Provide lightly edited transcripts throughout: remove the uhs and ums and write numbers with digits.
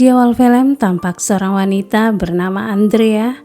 Di awal film tampak seorang wanita bernama Andrea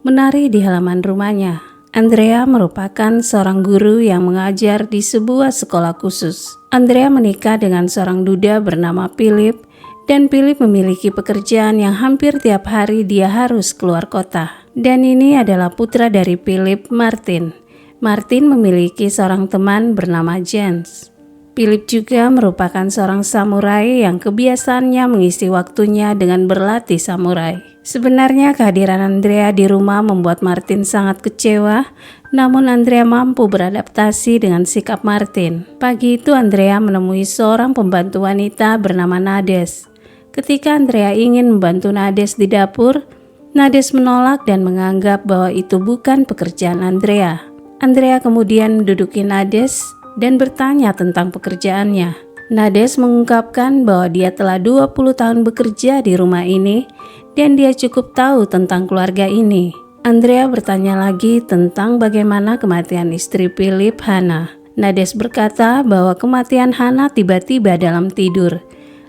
menari di halaman rumahnya. Andrea merupakan seorang guru yang mengajar di sebuah sekolah khusus. Andrea menikah dengan seorang duda bernama Philip, dan Philip memiliki pekerjaan yang hampir tiap hari dia harus keluar kota. Dan ini adalah putra dari Philip, Martin. Martin memiliki seorang teman bernama Jens. Philip juga merupakan seorang samurai yang kebiasaannya mengisi waktunya dengan berlatih samurai. Sebenarnya kehadiran Andrea di rumah membuat Martin sangat kecewa, namun Andrea mampu beradaptasi dengan sikap Martin. Pagi itu Andrea menemui seorang pembantu wanita bernama Nades. Ketika Andrea ingin membantu Nades di dapur, Nades menolak dan menganggap bahwa itu bukan pekerjaan Andrea. Andrea kemudian menduduki Nades dan bertanya tentang pekerjaannya. Nades mengungkapkan bahwa dia telah 20 tahun bekerja di rumah ini dan dia cukup tahu tentang keluarga ini. Andrea bertanya lagi tentang bagaimana kematian istri Philip, Hana. Nades berkata bahwa kematian Hana tiba-tiba dalam tidur.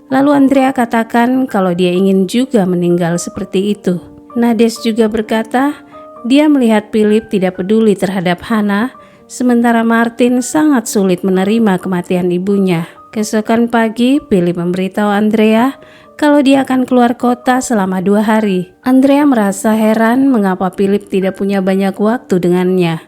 Lalu Andrea katakan kalau dia ingin juga meninggal seperti itu. Nades juga berkata dia melihat Philip tidak peduli terhadap Hana, sementara Martin sangat sulit menerima kematian ibunya. Keesokan pagi, Philip memberitahu Andrea kalau dia akan keluar kota selama 2 hari. Andrea merasa heran mengapa Philip tidak punya banyak waktu dengannya.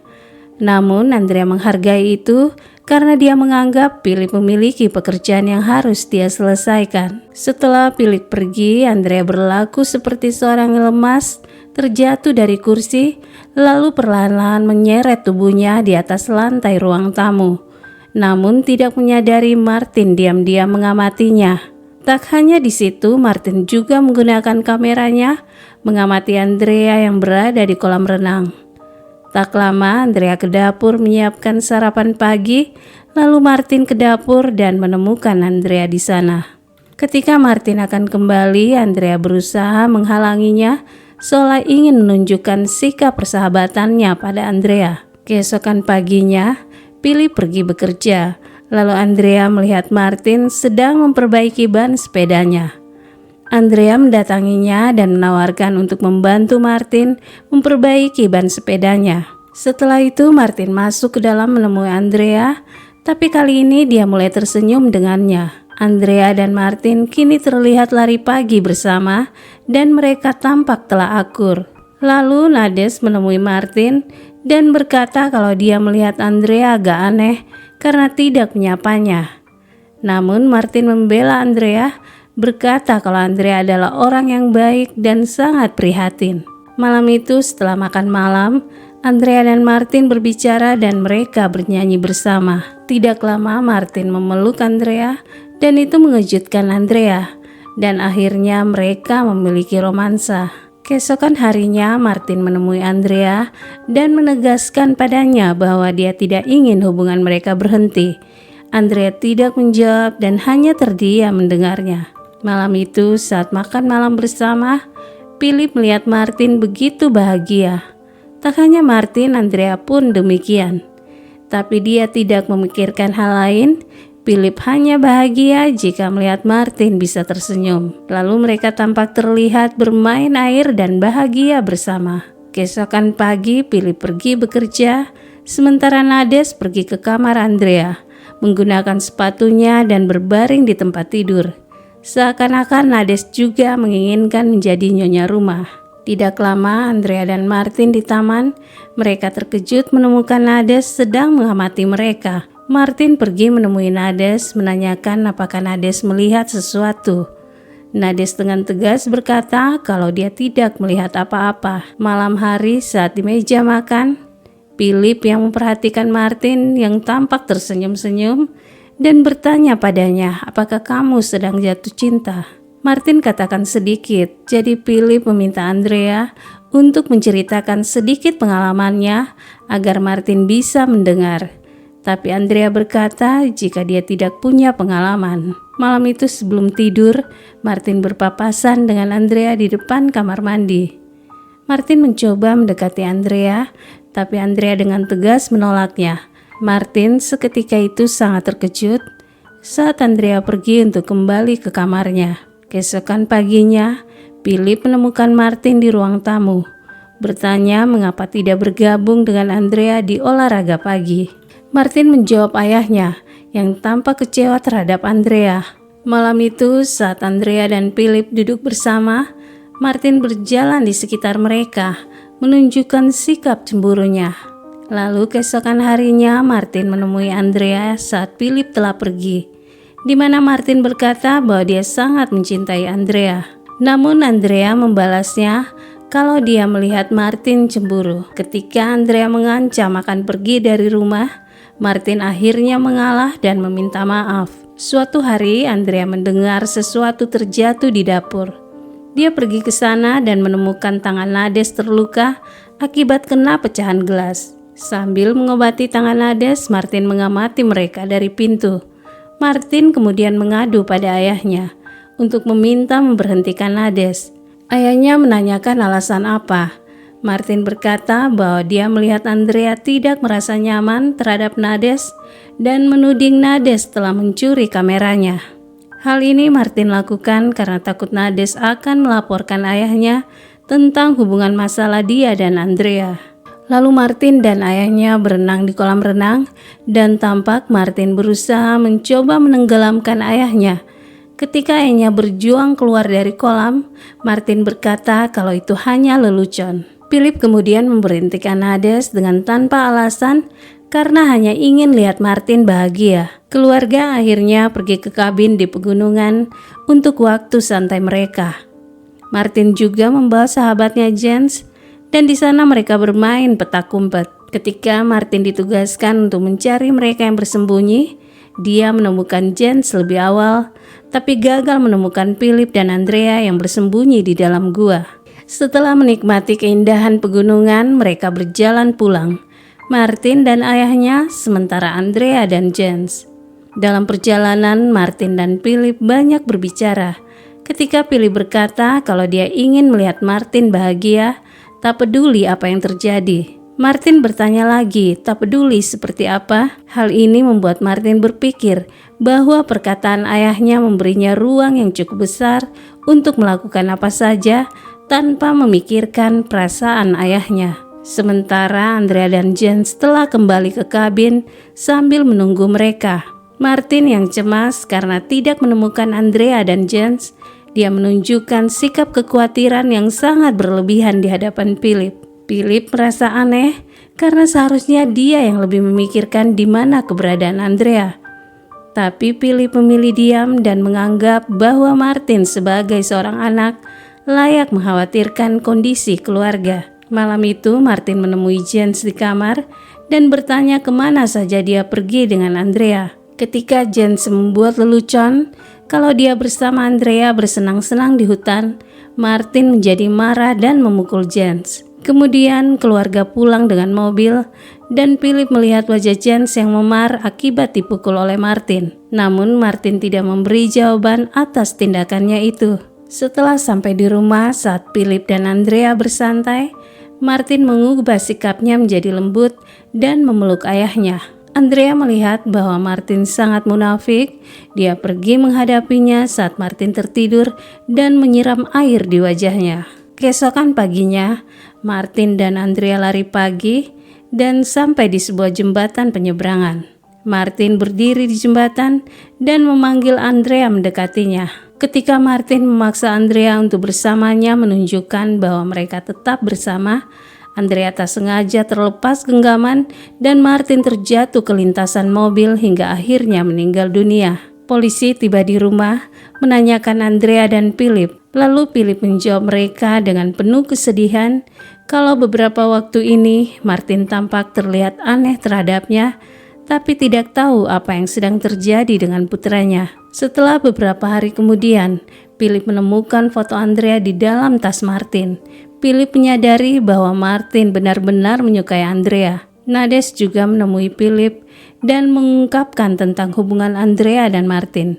Namun Andrea menghargai itu karena dia menganggap Philip memiliki pekerjaan yang harus dia selesaikan. Setelah Philip pergi, Andrea berlaku seperti seorang yang lemas, terjatuh dari kursi, lalu perlahan-lahan menyeret tubuhnya di atas lantai ruang tamu. Namun tidak menyadari Martin diam-diam mengamatinya. Tak hanya di situ, Martin juga menggunakan kameranya mengamati Andrea yang berada di kolam renang. Tak lama Andrea ke dapur menyiapkan sarapan pagi, lalu Martin ke dapur dan menemukan Andrea di sana. Ketika Martin akan kembali, Andrea berusaha menghalanginya, seolah ingin menunjukkan sikap persahabatannya pada Andrea. Keesokan paginya, Philip pergi bekerja, lalu Andrea melihat Martin sedang memperbaiki ban sepedanya. Andrea mendatanginya dan menawarkan untuk membantu Martin memperbaiki ban sepedanya. Setelah itu Martin masuk ke dalam menemui Andrea, tapi kali ini dia mulai tersenyum dengannya. Andrea dan Martin kini terlihat lari pagi bersama dan mereka tampak telah akur. Lalu Nades menemui Martin dan berkata kalau dia melihat Andrea agak aneh karena tidak menyapanya. Namun Martin membela Andrea, berkata kalau Andrea adalah orang yang baik dan sangat prihatin. Malam itu setelah makan malam, Andrea dan Martin berbicara dan mereka bernyanyi bersama. Tidak lama Martin memeluk Andrea dan itu mengejutkan Andrea, dan akhirnya mereka memiliki romansa. Keesokan harinya Martin menemui Andrea dan menegaskan padanya bahwa dia tidak ingin hubungan mereka berhenti. Andrea tidak menjawab dan hanya terdiam mendengarnya. Malam itu saat makan malam bersama, Philip melihat Martin begitu bahagia. Tak hanya Martin, Andrea pun demikian. Tapi dia tidak memikirkan hal lain. Philip hanya bahagia jika melihat Martin bisa tersenyum. Lalu mereka tampak terlihat bermain air dan bahagia bersama. Keesokan pagi, Philip pergi bekerja, sementara Nades pergi ke kamar Andrea, menggunakan sepatunya dan berbaring di tempat tidur. Seakan-akan Nades juga menginginkan menjadi nyonya rumah. Tidak lama Andrea dan Martin di taman, mereka terkejut menemukan Nades sedang mengamati mereka. Martin pergi menemui Nades menanyakan apakah Nades melihat sesuatu. Nades dengan tegas berkata kalau dia tidak melihat apa-apa. Malam hari saat di meja makan, Philip yang memperhatikan Martin yang tampak tersenyum-senyum dan bertanya padanya, apakah kamu sedang jatuh cinta? Martin katakan sedikit, jadi Philip meminta Andrea untuk menceritakan sedikit pengalamannya agar Martin bisa mendengar. Tapi Andrea berkata jika dia tidak punya pengalaman. Malam itu sebelum tidur, Martin berpapasan dengan Andrea di depan kamar mandi. Martin mencoba mendekati Andrea, tapi Andrea dengan tegas menolaknya. Martin seketika itu sangat terkejut saat Andrea pergi untuk kembali ke kamarnya. Keesokan paginya, Philip menemukan Martin di ruang tamu, bertanya mengapa tidak bergabung dengan Andrea di olahraga pagi. Martin menjawab ayahnya yang tampak kecewa terhadap Andrea. Malam itu, saat Andrea dan Philip duduk bersama, Martin berjalan di sekitar mereka, menunjukkan sikap cemburunya. Lalu keesokan harinya, Martin menemui Andrea saat Philip telah pergi, di mana Martin berkata bahwa dia sangat mencintai Andrea. Namun Andrea membalasnya kalau dia melihat Martin cemburu. Ketika Andrea mengancam akan pergi dari rumah, Martin akhirnya mengalah dan meminta maaf. Suatu hari Andrea mendengar sesuatu terjatuh di dapur. Dia pergi ke sana dan menemukan tangan Nades terluka akibat kena pecahan gelas. Sambil mengobati tangan Nades, Martin mengamati mereka dari pintu. Martin kemudian mengadu pada ayahnya untuk meminta memberhentikan Nades. Ayahnya menanyakan alasan apa. Martin berkata bahwa dia melihat Andrea tidak merasa nyaman terhadap Nades dan menuding Nades telah mencuri kameranya. Hal ini Martin lakukan karena takut Nades akan melaporkan ayahnya tentang hubungan masalah dia dan Andrea. Lalu Martin dan ayahnya berenang di kolam renang dan tampak Martin berusaha mencoba menenggelamkan ayahnya. Ketika ayahnya berjuang keluar dari kolam, Martin berkata kalau itu hanya lelucon. Philip kemudian memberhentikan Nades dengan tanpa alasan karena hanya ingin lihat Martin bahagia. Keluarga akhirnya pergi ke kabin di pegunungan untuk waktu santai mereka. Martin juga membawa sahabatnya Jens, dan di sana mereka bermain petak umpet. Ketika Martin ditugaskan untuk mencari mereka yang bersembunyi, dia menemukan Jens lebih awal, tapi gagal menemukan Philip dan Andrea yang bersembunyi di dalam gua. Setelah menikmati keindahan pegunungan, mereka berjalan pulang. Martin dan ayahnya, sementara Andrea dan Jens. Dalam perjalanan, Martin dan Philip banyak berbicara. Ketika Philip berkata kalau dia ingin melihat Martin bahagia, tak peduli apa yang terjadi. Martin bertanya lagi, tak peduli seperti apa. Hal ini membuat Martin berpikir bahwa perkataan ayahnya memberinya ruang yang cukup besar untuk melakukan apa saja tanpa memikirkan perasaan ayahnya. Sementara Andrea dan Jens telah kembali ke kabin sambil menunggu mereka. Martin yang cemas karena tidak menemukan Andrea dan Jens, dia menunjukkan sikap kekhawatiran yang sangat berlebihan di hadapan Philip. Philip merasa aneh karena seharusnya dia yang lebih memikirkan di mana keberadaan Andrea. Tapi Philip memilih diam dan menganggap bahwa Martin sebagai seorang anak layak mengkhawatirkan kondisi keluarga. Malam itu Martin menemui Jens di kamar dan bertanya kemana saja dia pergi dengan Andrea. Ketika Jens membuat lelucon kalau dia bersama Andrea bersenang-senang di hutan, Martin menjadi marah dan memukul Jens. Kemudian keluarga pulang dengan mobil dan Philip melihat wajah Jens yang memar akibat dipukul oleh Martin. Namun Martin tidak memberi jawaban atas tindakannya itu. Setelah sampai di rumah saat Philip dan Andrea bersantai, Martin mengubah sikapnya menjadi lembut dan memeluk ayahnya. Andrea melihat bahwa Martin sangat munafik. Dia pergi menghadapinya saat Martin tertidur dan menyiram air di wajahnya. Keesokan paginya, Martin dan Andrea lari pagi dan sampai di sebuah jembatan penyeberangan. Martin berdiri di jembatan dan memanggil Andrea mendekatinya. Ketika Martin memaksa Andrea untuk bersamanya menunjukkan bahwa mereka tetap bersama, Andrea tak sengaja terlepas genggaman dan Martin terjatuh ke lintasan mobil hingga akhirnya meninggal dunia. Polisi tiba di rumah menanyakan Andrea dan Philip. Lalu Philip menjawab mereka dengan penuh kesedihan kalau beberapa waktu ini Martin tampak terlihat aneh terhadapnya, tapi tidak tahu apa yang sedang terjadi dengan putranya. Setelah beberapa hari kemudian, Philip menemukan foto Andrea di dalam tas Martin. Philip menyadari bahwa Martin benar-benar menyukai Andrea. Nades juga menemui Philip dan mengungkapkan tentang hubungan Andrea dan Martin.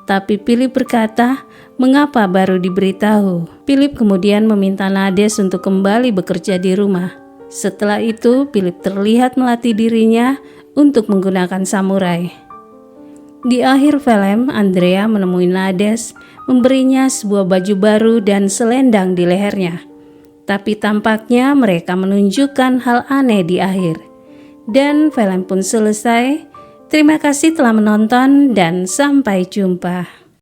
Tapi Philip berkata, mengapa baru diberitahu? Philip kemudian meminta Nades untuk kembali bekerja di rumah. Setelah itu, Philip terlihat melatih dirinya untuk menggunakan samurai. Di akhir film, Andrea menemui Nades, memberinya sebuah baju baru dan selendang di lehernya. Tapi tampaknya mereka menunjukkan hal aneh di akhir. Dan film pun selesai. Terima kasih telah menonton dan sampai jumpa.